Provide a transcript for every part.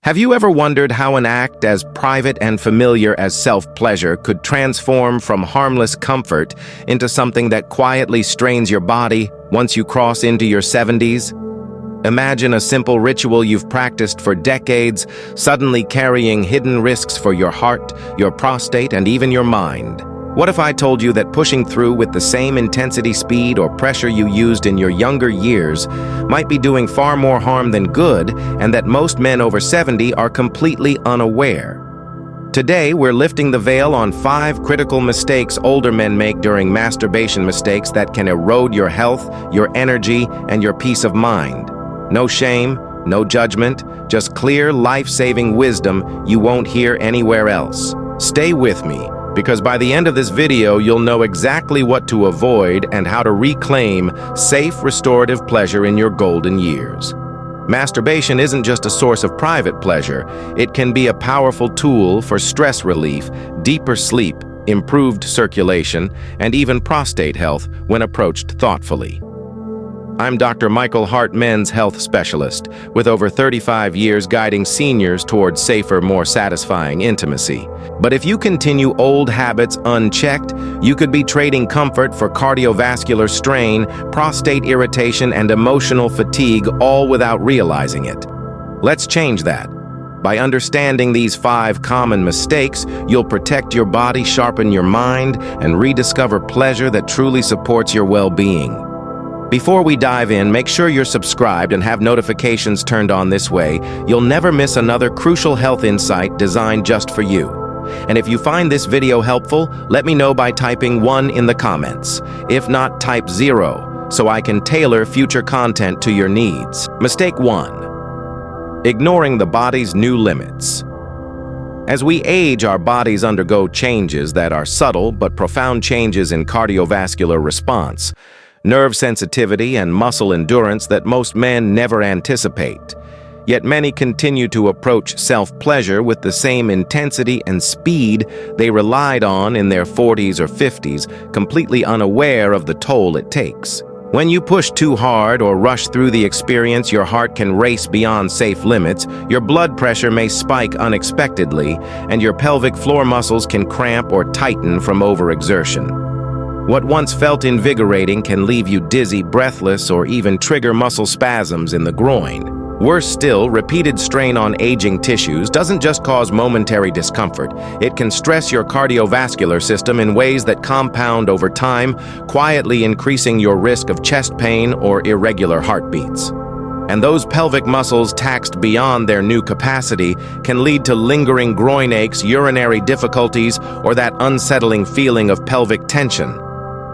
Have you ever wondered how an act as private and familiar as self-pleasure could transform from harmless comfort into something that quietly strains your body once you cross into your 70s? Imagine a simple ritual you've practiced for decades, suddenly carrying hidden risks for your heart, your prostate, and even your mind. What if I told you that pushing through with the same intensity, speed, or pressure you used in your younger years might be doing far more harm than good, and that most men over 70 are completely unaware? Today, we're lifting the veil on 5 critical mistakes older men make during masturbation, mistakes that can erode your health, your energy, and your peace of mind. No shame, no judgment, just clear, life-saving wisdom you won't hear anywhere else. Stay with me, because by the end of this video, you'll know exactly what to avoid and how to reclaim safe, restorative pleasure in your golden years. Masturbation isn't just a source of private pleasure. It can be a powerful tool for stress relief, deeper sleep, improved circulation, and even prostate health when approached thoughtfully. I'm Dr. Michael Hart, men's health specialist, with over 35 years guiding seniors towards safer, more satisfying intimacy. But if you continue old habits unchecked, you could be trading comfort for cardiovascular strain, prostate irritation, and emotional fatigue, all without realizing it. Let's change that. By understanding these 5 common mistakes, you'll protect your body, sharpen your mind, and rediscover pleasure that truly supports your well-being. Before we dive in, make sure you're subscribed and have notifications turned on. This way, you'll never miss another crucial health insight designed just for you. And if you find this video helpful, let me know by typing 1 in the comments. If not, type 0, so I can tailor future content to your needs. Mistake 1. Ignoring the body's new limits. As we age, our bodies undergo changes that are subtle but profound changes in cardiovascular response, nerve sensitivity, and muscle endurance that most men never anticipate. Yet many continue to approach self-pleasure with the same intensity and speed they relied on in their 40s or 50s, completely unaware of the toll it takes. When you push too hard or rush through the experience, your heart can race beyond safe limits, your blood pressure may spike unexpectedly, and your pelvic floor muscles can cramp or tighten from overexertion. What once felt invigorating can leave you dizzy, breathless, or even trigger muscle spasms in the groin. Worse still, repeated strain on aging tissues doesn't just cause momentary discomfort. It can stress your cardiovascular system in ways that compound over time, quietly increasing your risk of chest pain or irregular heartbeats. And those pelvic muscles taxed beyond their new capacity can lead to lingering groin aches, urinary difficulties, or that unsettling feeling of pelvic tension.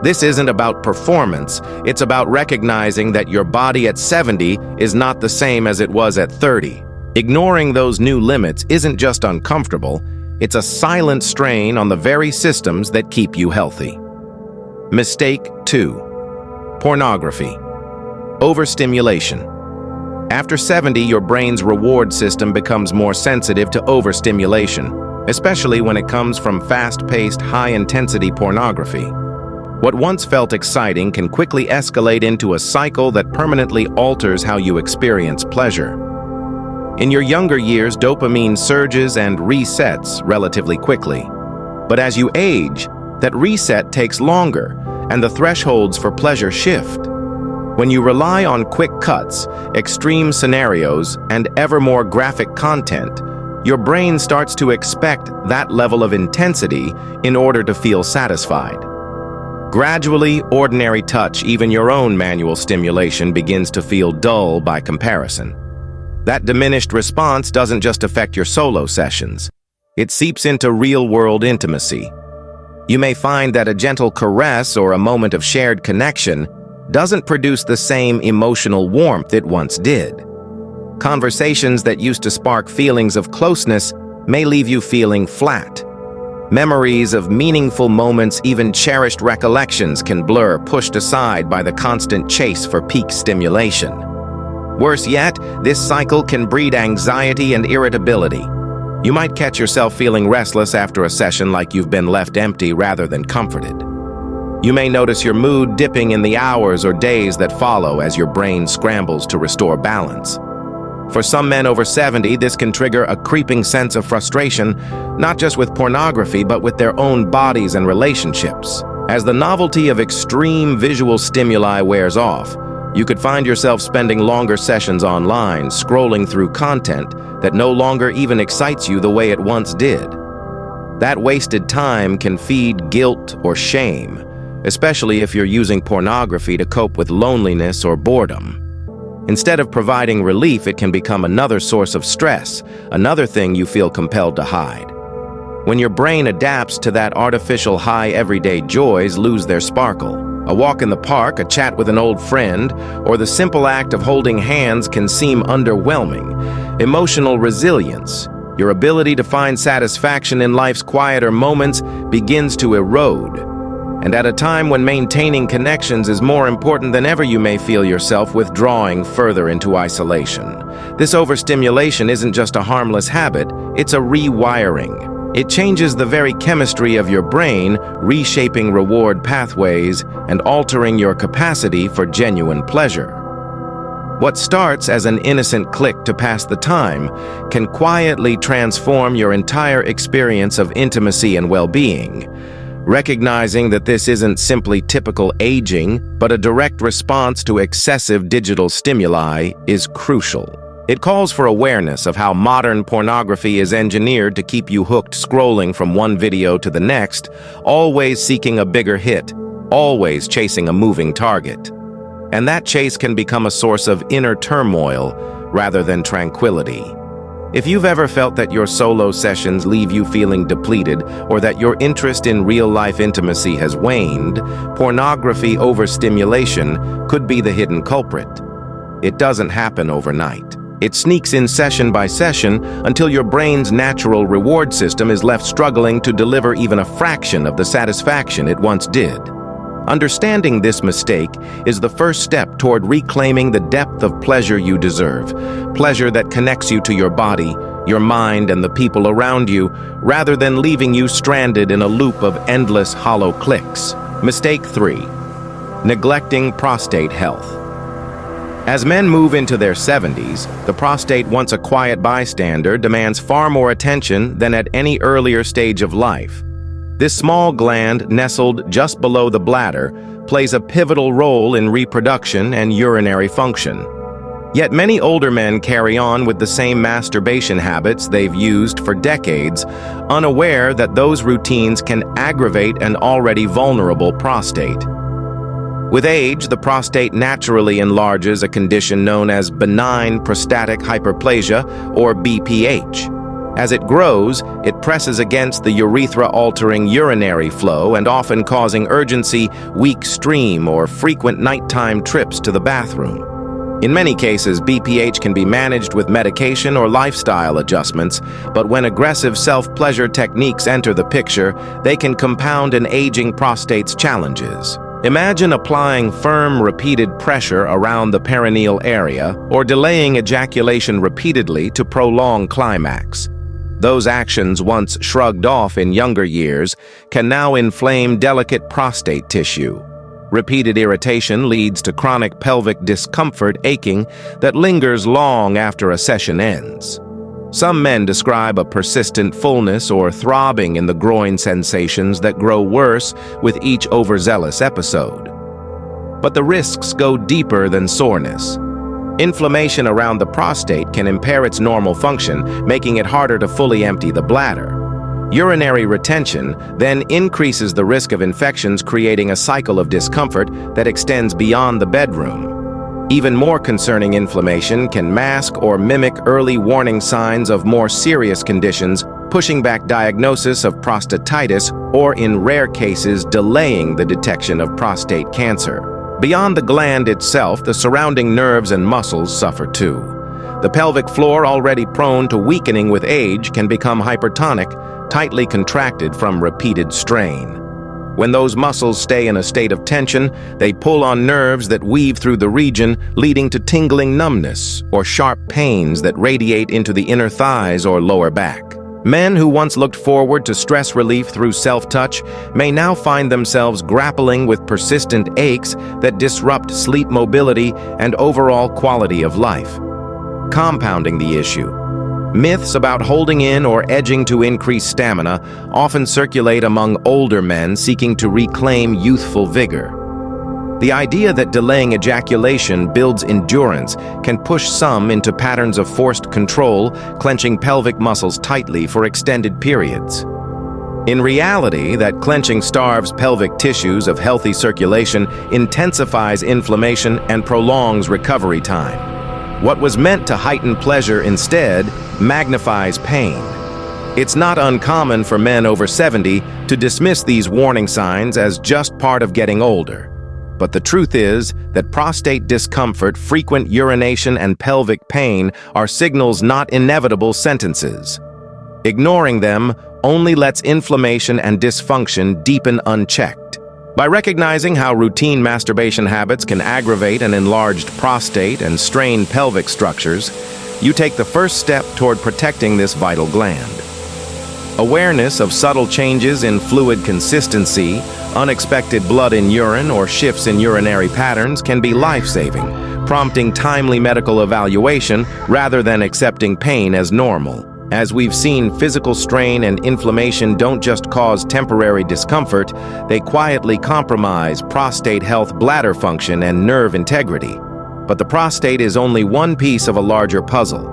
This isn't about performance, it's about recognizing that your body at 70 is not the same as it was at 30. Ignoring those new limits isn't just uncomfortable, it's a silent strain on the very systems that keep you healthy. Mistake 2. Pornography. Overstimulation. After 70, your brain's reward system becomes more sensitive to overstimulation, especially when it comes from fast-paced, high-intensity pornography. What once felt exciting can quickly escalate into a cycle that permanently alters how you experience pleasure. In your younger years, dopamine surges and resets relatively quickly. But as you age, that reset takes longer, and the thresholds for pleasure shift. When you rely on quick cuts, extreme scenarios, and ever more graphic content, your brain starts to expect that level of intensity in order to feel satisfied. Gradually, ordinary touch, even your own manual stimulation, begins to feel dull by comparison. That diminished response doesn't just affect your solo sessions. It seeps into real-world intimacy. You may find that a gentle caress or a moment of shared connection doesn't produce the same emotional warmth it once did. Conversations that used to spark feelings of closeness may leave you feeling flat. Memories of meaningful moments, even cherished recollections, can blur, pushed aside by the constant chase for peak stimulation. Worse yet, this cycle can breed anxiety and irritability. You might catch yourself feeling restless after a session, like you've been left empty rather than comforted. You may notice your mood dipping in the hours or days that follow as your brain scrambles to restore balance. For some men over 70, this can trigger a creeping sense of frustration, not just with pornography, but with their own bodies and relationships. As the novelty of extreme visual stimuli wears off, you could find yourself spending longer sessions online, scrolling through content that no longer even excites you the way it once did. That wasted time can feed guilt or shame, especially if you're using pornography to cope with loneliness or boredom. Instead of providing relief, it can become another source of stress, another thing you feel compelled to hide. When your brain adapts to that artificial high, everyday joys lose their sparkle. A walk in the park, a chat with an old friend, or the simple act of holding hands can seem underwhelming. Emotional resilience, your ability to find satisfaction in life's quieter moments, begins to erode. And at a time when maintaining connections is more important than ever, you may feel yourself withdrawing further into isolation. This overstimulation isn't just a harmless habit, it's a rewiring. It changes the very chemistry of your brain, reshaping reward pathways and altering your capacity for genuine pleasure. What starts as an innocent click to pass the time can quietly transform your entire experience of intimacy and well-being. Recognizing that this isn't simply typical aging, but a direct response to excessive digital stimuli is crucial. It calls for awareness of how modern pornography is engineered to keep you hooked, scrolling from one video to the next, always seeking a bigger hit, always chasing a moving target. And that chase can become a source of inner turmoil rather than tranquility. If you've ever felt that your solo sessions leave you feeling depleted, or that your interest in real-life intimacy has waned, pornography overstimulation could be the hidden culprit. It doesn't happen overnight. It sneaks in session by session until your brain's natural reward system is left struggling to deliver even a fraction of the satisfaction it once did. Understanding this mistake is the first step toward reclaiming the depth of pleasure you deserve, pleasure that connects you to your body, your mind, and the people around you, rather than leaving you stranded in a loop of endless hollow clicks. Mistake 3. Neglecting prostate health. As men move into their 70s, the prostate, once a quiet bystander, demands far more attention than at any earlier stage of life. This small gland, nestled just below the bladder, plays a pivotal role in reproduction and urinary function. Yet many older men carry on with the same masturbation habits they've used for decades, unaware that those routines can aggravate an already vulnerable prostate. With age, the prostate naturally enlarges, a condition known as benign prostatic hyperplasia, or BPH. As it grows, it presses against the urethra-altering urinary flow and often causing urgency, weak stream, or frequent nighttime trips to the bathroom. In many cases, BPH can be managed with medication or lifestyle adjustments, but when aggressive self-pleasure techniques enter the picture, they can compound an aging prostate's challenges. Imagine applying firm, repeated pressure around the perineal area or delaying ejaculation repeatedly to prolong climax. Those actions, once shrugged off in younger years, can now inflame delicate prostate tissue. Repeated irritation leads to chronic pelvic discomfort, aching, that lingers long after a session ends. Some men describe a persistent fullness or throbbing in the groin sensations that grow worse with each overzealous episode. But the risks go deeper than soreness. Inflammation around the prostate can impair its normal function, making it harder to fully empty the bladder. Urinary retention then increases the risk of infections, creating a cycle of discomfort that extends beyond the bedroom. Even more concerning, inflammation can mask or mimic early warning signs of more serious conditions, pushing back diagnosis of prostatitis or, in rare cases, delaying the detection of prostate cancer. Beyond the gland itself, the surrounding nerves and muscles suffer too. The pelvic floor, already prone to weakening with age, can become hypertonic, tightly contracted from repeated strain. When those muscles stay in a state of tension, they pull on nerves that weave through the region, leading to tingling numbness or sharp pains that radiate into the inner thighs or lower back. Men who once looked forward to stress relief through self-touch may now find themselves grappling with persistent aches that disrupt sleep, mobility, and overall quality of life. compounding the issue. Myths about holding in or edging to increase stamina often circulate among older men seeking to reclaim youthful vigor. The idea that delaying ejaculation builds endurance can push some into patterns of forced control, clenching pelvic muscles tightly for extended periods. In reality, that clenching starves pelvic tissues of healthy circulation, intensifies inflammation, and prolongs recovery time. What was meant to heighten pleasure instead magnifies pain. It's not uncommon for men over 70 to dismiss these warning signs as just part of getting older. But the truth is that prostate discomfort, frequent urination, and pelvic pain are signals, not inevitable sentences. Ignoring them only lets inflammation and dysfunction deepen unchecked. By recognizing how routine masturbation habits can aggravate an enlarged prostate and strain pelvic structures, you take the first step toward protecting this vital gland. Awareness of subtle changes in fluid consistency, unexpected blood in urine, or shifts in urinary patterns can be life-saving, prompting timely medical evaluation rather than accepting pain as normal. As we've seen, physical strain and inflammation don't just cause temporary discomfort, they quietly compromise prostate health, bladder function, and nerve integrity. But the prostate is only one piece of a larger puzzle.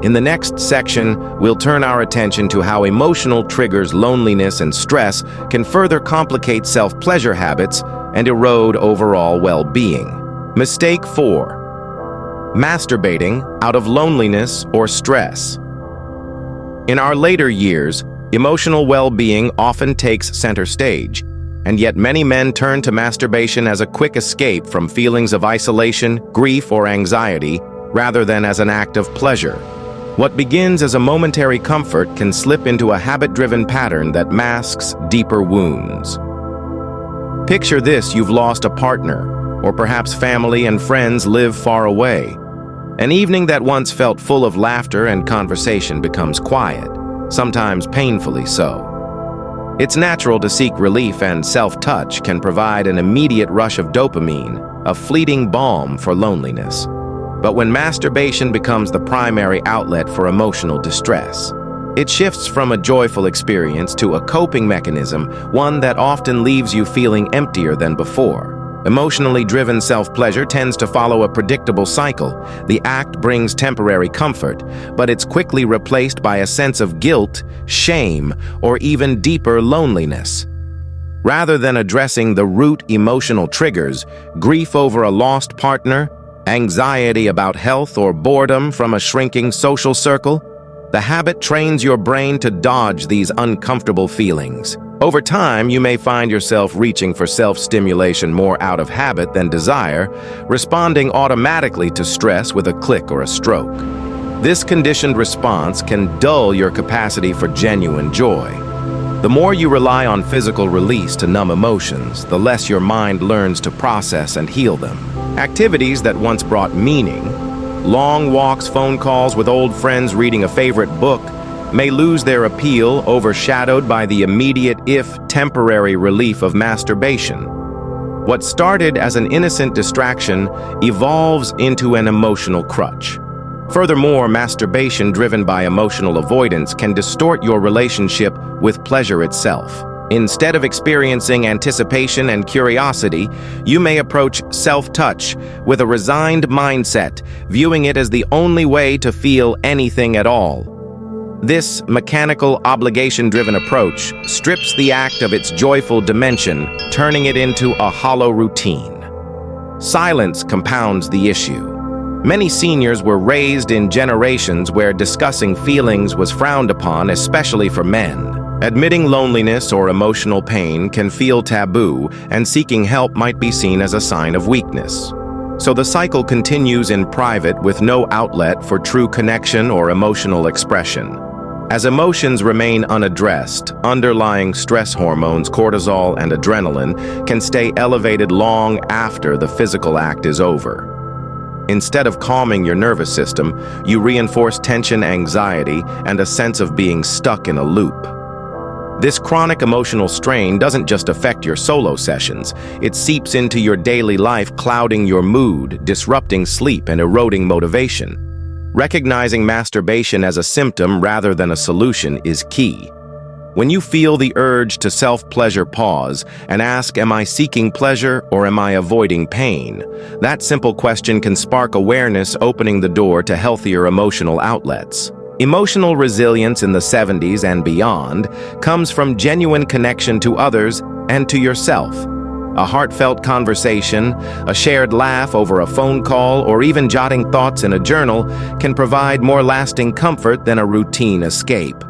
In the next section, we'll turn our attention to how emotional triggers, loneliness, and stress can further complicate self-pleasure habits and erode overall well-being. Mistake 4. Masturbating out of loneliness or stress. In our later years, emotional well-being often takes center stage, and yet many men turn to masturbation as a quick escape from feelings of isolation, grief, or anxiety, rather than as an act of pleasure. What begins as a momentary comfort can slip into a habit-driven pattern that masks deeper wounds. Picture this: you've lost a partner, or perhaps family and friends live far away. An evening that once felt full of laughter and conversation becomes quiet, sometimes painfully so. It's natural to seek relief, and self-touch can provide an immediate rush of dopamine, a fleeting balm for loneliness. But when masturbation becomes the primary outlet for emotional distress, it shifts from a joyful experience to a coping mechanism, one that often leaves you feeling emptier than before. Emotionally driven self-pleasure tends to follow a predictable cycle. The act brings temporary comfort, but it's quickly replaced by a sense of guilt, shame, or even deeper loneliness. Rather than addressing the root emotional triggers, grief over a lost partner, anxiety about health, or boredom from a shrinking social circle, the habit trains your brain to dodge these uncomfortable feelings. Over time, you may find yourself reaching for self-stimulation more out of habit than desire, responding automatically to stress with a click or a stroke. This conditioned response can dull your capacity for genuine joy. The more you rely on physical release to numb emotions, the less your mind learns to process and heal them. Activities that once brought meaning, long walks, phone calls with old friends, reading a favorite book, may lose their appeal, overshadowed by the immediate, if temporary, relief of masturbation. What started as an innocent distraction evolves into an emotional crutch. Furthermore, masturbation driven by emotional avoidance can distort your relationship with pleasure itself. Instead of experiencing anticipation and curiosity, you may approach self-touch with a resigned mindset, viewing it as the only way to feel anything at all. This mechanical, obligation-driven approach strips the act of its joyful dimension, turning it into a hollow routine. Silence compounds the issue. Many seniors were raised in generations where discussing feelings was frowned upon, especially for men. Admitting loneliness or emotional pain can feel taboo, and seeking help might be seen as a sign of weakness. So the cycle continues in private with no outlet for true connection or emotional expression. As emotions remain unaddressed, underlying stress hormones, cortisol and adrenaline, can stay elevated long after the physical act is over. Instead of calming your nervous system, you reinforce tension, anxiety, and a sense of being stuck in a loop. This chronic emotional strain doesn't just affect your solo sessions, it seeps into your daily life, clouding your mood, disrupting sleep, and eroding motivation. Recognizing masturbation as a symptom rather than a solution is key. When you feel the urge to self-pleasure, pause and ask, am I seeking pleasure or am I avoiding pain? That simple question can spark awareness, opening the door to healthier emotional outlets. Emotional resilience in the 70s and beyond comes from genuine connection to others and to yourself. A heartfelt conversation, a shared laugh over a phone call, or even jotting thoughts in a journal can provide more lasting comfort than a routine escape.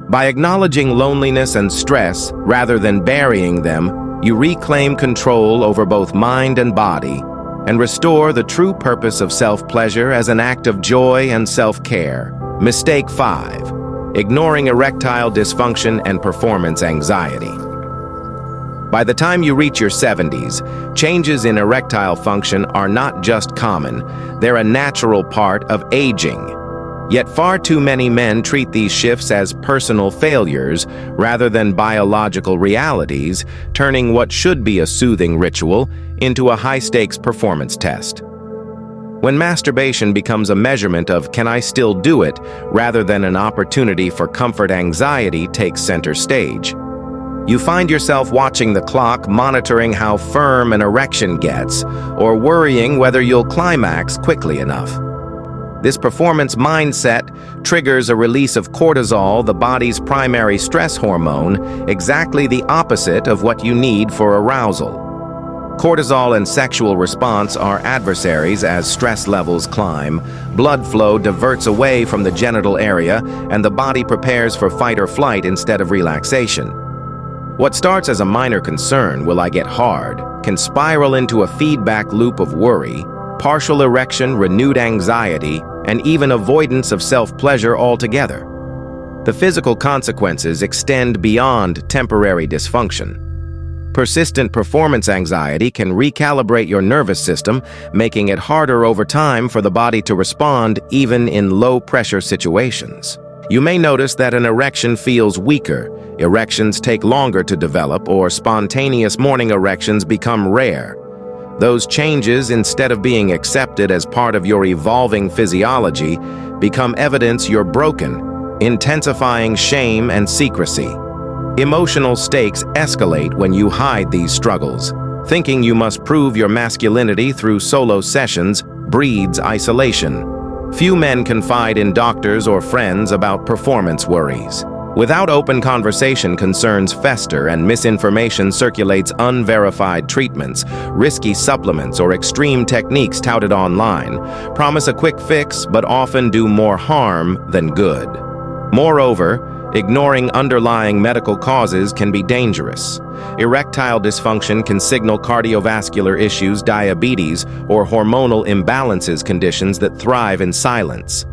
By acknowledging loneliness and stress rather than burying them, you reclaim control over both mind and body and restore the true purpose of self-pleasure as an act of joy and self-care. Mistake 5. Ignoring erectile dysfunction and performance anxiety. By the time you reach your 70s, changes in erectile function are not just common, they're a natural part of aging. Yet far too many men treat these shifts as personal failures rather than biological realities, turning what should be a soothing ritual into a high-stakes performance test. When masturbation becomes a measurement of "can I still do it?" rather than an opportunity for comfort, anxiety takes center stage. You find yourself watching the clock, monitoring how firm an erection gets, or worrying whether you'll climax quickly enough. This performance mindset triggers a release of cortisol, the body's primary stress hormone, exactly the opposite of what you need for arousal. Cortisol and sexual response are adversaries as stress levels climb. Blood flow diverts away from the genital area, and the body prepares for fight or flight instead of relaxation. What starts as a minor concern, will I get hard, can spiral into a feedback loop of worry, partial erection, renewed anxiety, and even avoidance of self-pleasure altogether. The physical consequences extend beyond temporary dysfunction. Persistent performance anxiety can recalibrate your nervous system, making it harder over time for the body to respond even in low-pressure situations. You may notice that an erection feels weaker, erections take longer to develop, or spontaneous morning erections become rare. Those changes, instead of being accepted as part of your evolving physiology, become evidence you're broken, intensifying shame and secrecy. Emotional stakes escalate when you hide these struggles. Thinking you must prove your masculinity through solo sessions breeds isolation. Few men confide in doctors or friends about performance worries. Without open conversation, concerns fester and misinformation circulates. Unverified treatments, risky supplements, or extreme techniques touted online promise a quick fix but often do more harm than good. Moreover, ignoring underlying medical causes can be dangerous. Erectile dysfunction can signal cardiovascular issues, diabetes, or hormonal imbalances, conditions that thrive in silence.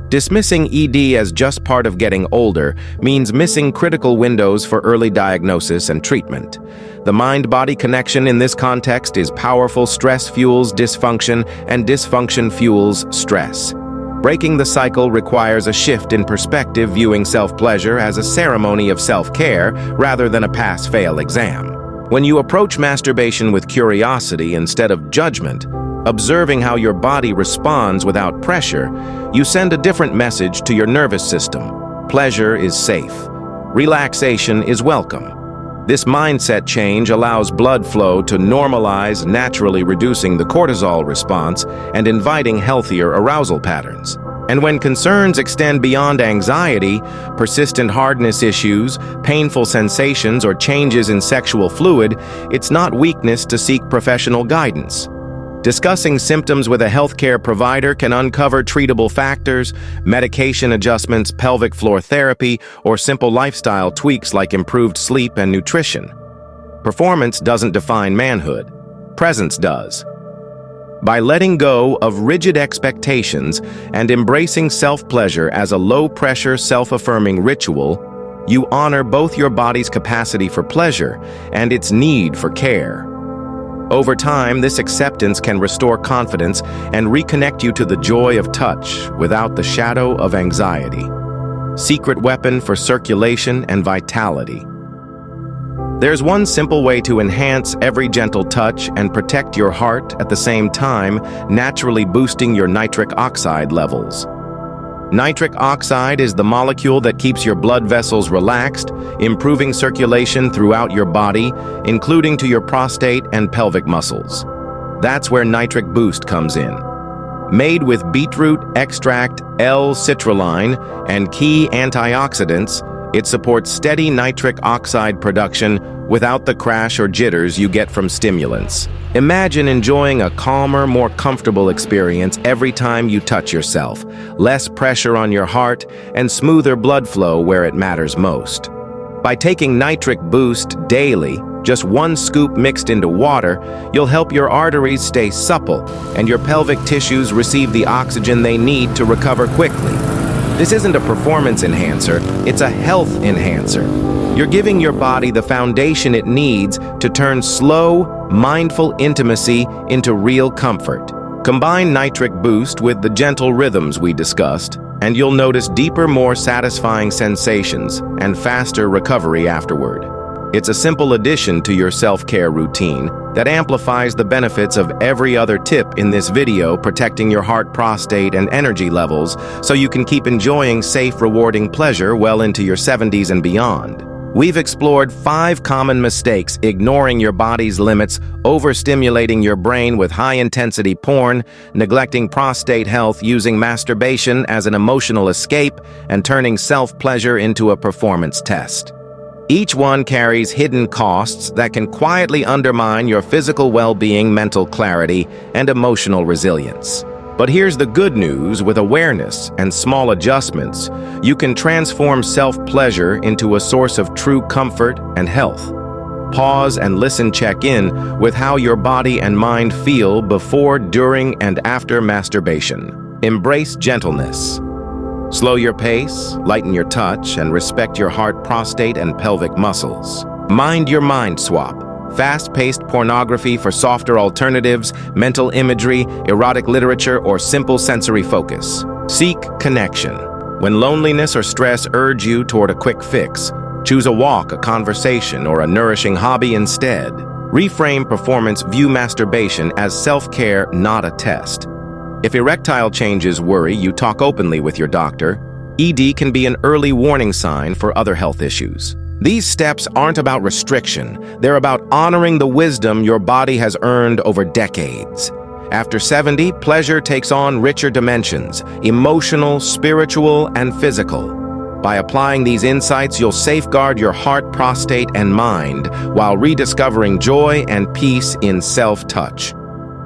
Dismissing ED as just part of getting older means missing critical windows for early diagnosis and treatment. The mind-body connection in this context is powerful. Stress fuels dysfunction, and dysfunction fuels stress. Breaking the cycle requires a shift in perspective, viewing self-pleasure as a ceremony of self-care rather than a pass-fail exam. When you approach masturbation with curiosity instead of judgment, observing how your body responds without pressure, you send a different message to your nervous system. Pleasure is safe. Relaxation is welcome. This mindset change allows blood flow to normalize, naturally reducing the cortisol response and inviting healthier arousal patterns. And when concerns extend beyond anxiety, persistent hardness issues, painful sensations, or changes in sexual fluid, it's not weakness to seek professional guidance. Discussing symptoms with a healthcare provider can uncover treatable factors, medication adjustments, pelvic floor therapy, or simple lifestyle tweaks like improved sleep and nutrition. Performance doesn't define manhood. Presence does. By letting go of rigid expectations and embracing self-pleasure as a low-pressure, self-affirming ritual, you honor both your body's capacity for pleasure and its need for care. Over time, this acceptance can restore confidence and reconnect you to the joy of touch without the shadow of anxiety. Secret weapon for circulation and vitality. There's one simple way to enhance every gentle touch and protect your heart at the same time, naturally boosting your nitric oxide levels. Nitric oxide is the molecule that keeps your blood vessels relaxed, improving circulation throughout your body, including to your prostate and pelvic muscles. That's where Nitric Boost comes in. Made with beetroot extract, L-citrulline, and key antioxidants, it supports steady nitric oxide production without the crash or jitters you get from stimulants. Imagine enjoying a calmer, more comfortable experience every time you touch yourself, less pressure on your heart, and smoother blood flow where it matters most. By taking Nitric Boost daily, just 1 scoop mixed into water, you'll help your arteries stay supple and your pelvic tissues receive the oxygen they need to recover quickly. This isn't a performance enhancer, it's a health enhancer. You're giving your body the foundation it needs to turn slow, mindful intimacy into real comfort. Combine Nitric Boost with the gentle rhythms we discussed, and you'll notice deeper, more satisfying sensations and faster recovery afterward. It's a simple addition to your self-care routine that amplifies the benefits of every other tip in this video, protecting your heart, prostate, and energy levels so you can keep enjoying safe, rewarding pleasure well into your 70s and beyond. We've explored 5 common mistakes: ignoring your body's limits, overstimulating your brain with high-intensity porn, neglecting prostate health, using masturbation as an emotional escape, and turning self-pleasure into a performance test. Each one carries hidden costs that can quietly undermine your physical well-being, mental clarity, and emotional resilience. But here's the good news: with awareness and small adjustments, you can transform self-pleasure into a source of true comfort and health. Pause and listen, check in with how your body and mind feel before, during, and after masturbation. Embrace gentleness. Slow your pace, lighten your touch, and respect your heart, prostate, and pelvic muscles. Mind your mind swap. Fast-paced pornography for softer alternatives, mental imagery, erotic literature, or simple sensory focus. Seek connection. When loneliness or stress urge you toward a quick fix, choose a walk, a conversation, or a nourishing hobby instead. Reframe performance, view masturbation as self-care, not a test. If erectile changes worry you, talk openly with your doctor. ED can be an early warning sign for other health issues. These steps aren't about restriction, they're about honoring the wisdom your body has earned over decades. After 70, pleasure takes on richer dimensions: emotional, spiritual, and physical. By applying these insights, you'll safeguard your heart, prostate, and mind while rediscovering joy and peace in self-touch.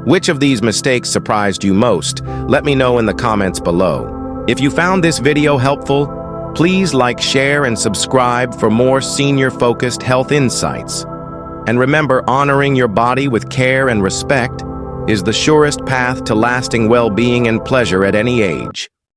Which of these mistakes surprised you most? Let me know in the comments below. If you found this video helpful, please like, share, and subscribe for more senior-focused health insights. And remember, honoring your body with care and respect is the surest path to lasting well-being and pleasure at any age.